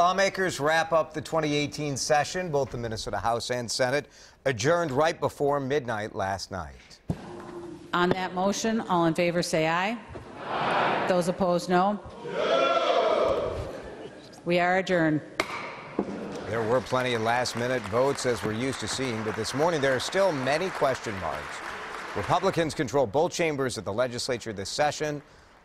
lawmakers wrap up the 2018 session. Both the Minnesota House and Senate adjourned right before midnight last night. On that motion, all in favor say aye. Aye. Those opposed, no. No. We are adjourned. There were plenty of last-minute votes, as we're used to seeing, but this morning there are still many question marks. Republicans control both chambers of the legislature this session.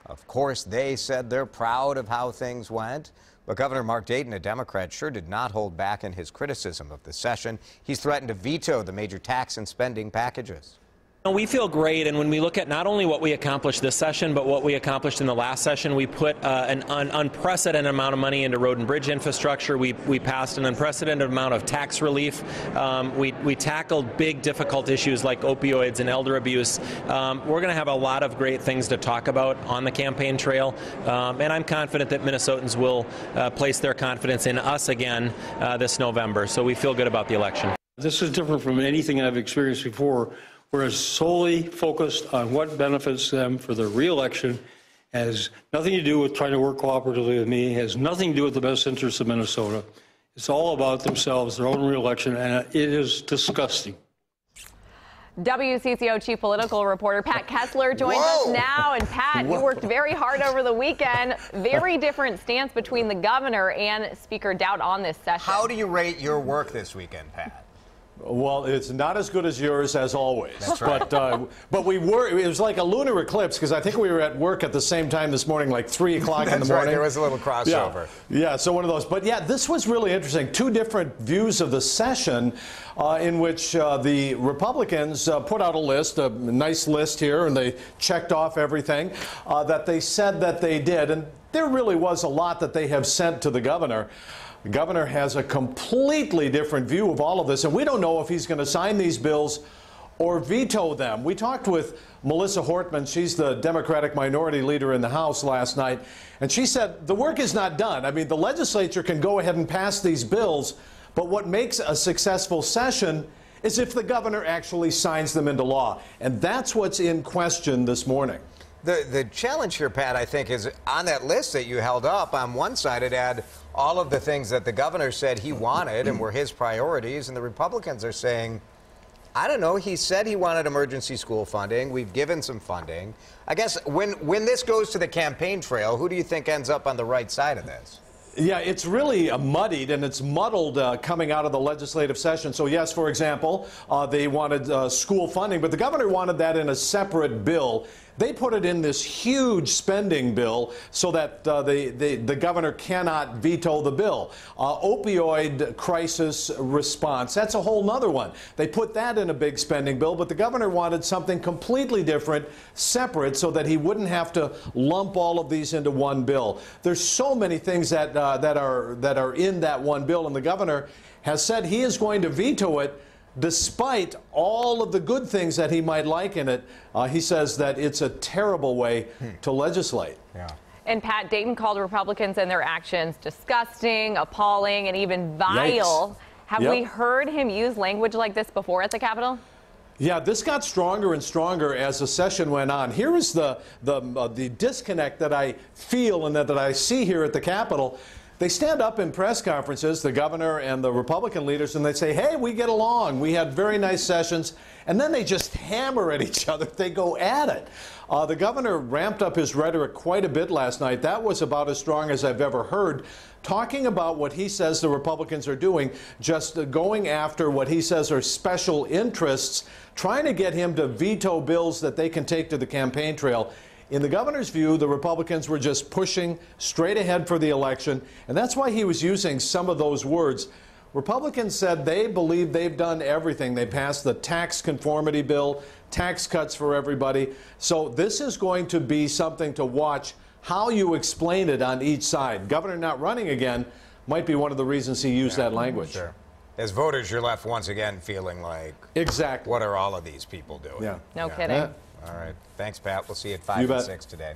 Of course, they said they're proud of how things went. But Governor Mark Dayton, a Democrat, sure did not hold back in his criticism of the session. He's threatened to veto the major tax and spending packages. We feel great, and when we look at not only what we accomplished this session, but what we accomplished in the last session, we put an unprecedented amount of money into road and bridge infrastructure. We passed an unprecedented amount of tax relief. We tackled big, difficult issues like opioids and elder abuse. We're going to have a lot of great things to talk about on the campaign trail, and I'm confident that Minnesotans will place their confidence in us again this November. So we feel good about the election. This is different from anything I've experienced before. We're solely focused on what benefits them for their re-election. Has nothing to do with trying to work cooperatively with me. Has nothing to do with the best interests of Minnesota. It's all about themselves, their own re-election, and it is disgusting. WCCO Chief Political Reporter Pat Kessler joins us now. And Pat, you worked very hard over the weekend. Very different stance between the governor and Speaker Dowd on this session. How do you rate your work this weekend, Pat? Well, it's not as good as yours, as always. That's right. But it was like a lunar eclipse, because I think we were at work at the same time this morning, like 3 o'clock in the morning. Right. There was a little crossover. Yeah, so one of those. But yeah, this was really interesting. Two different views of the session in which the Republicans put out a list, a nice list here, and they checked off everything that they said that they did. And there really was a lot that they have sent to the governor. The governor has a completely different view of all of this, and we don't know if he's going to sign these bills or veto them. We talked with Melissa Hortman. She's the Democratic minority leader in the House last night, and she said the work is not done. I mean, the legislature can go ahead and pass these bills, but what makes a successful session is if the governor actually signs them into law, and that's what's in question this morning. The challenge here, Pat, I think, is on that list that you held up. On one side, it had all of the things that the governor said he wanted and were his priorities, and the Republicans are saying, I don't know, he said he wanted emergency school funding. We've given some funding. I guess when this goes to the campaign trail, who do you think ends up on the right side of this? Yeah, it's really muddied and it's muddled coming out of the legislative session. So yes, for example, they wanted school funding, but the governor wanted that in a separate bill. They put it in this huge spending bill so that the governor cannot veto the bill. Opioid crisis response, that's a whole nother one. They put that in a big spending bill, but the governor wanted something completely different, separate, so that he wouldn't have to lump all of these into one bill. There's so many things that are in that one bill, and the governor has said he is going to veto it despite all of the good things that he might like in it. He says that it's a terrible way to legislate. Yeah. And Pat, Dayton called Republicans and their actions disgusting, appalling, and even vile. Yikes. Have we heard him use language like this before at the Capitol? Yeah, this got stronger and stronger as the session went on. Here is the disconnect that I feel and that I see here at the Capitol. They stand up in press conferences, the governor and the Republican leaders, and they say, hey, we get along. We had very nice sessions. And then they just hammer at each other. They go at it. The governor ramped up his rhetoric quite a bit last night. That was about as strong as I've ever heard, talking about what he says the Republicans are doing, just going after what he says are special interests, trying to get him to veto bills that they can take to the campaign trail. In the governor's view, the Republicans were just pushing straight ahead for the election, and that's why he was using some of those words. Republicans said they believe they've done everything. They passed the tax conformity bill, tax cuts for everybody. So this is going to be something to watch, how you explain it on each side. Governor not running again might be one of the reasons he used that language. Sure. As voters, you're left once again feeling like, exactly, what are all of these people doing? No kidding. All right. Thanks, Pat. We'll see you at 5 and 6 today.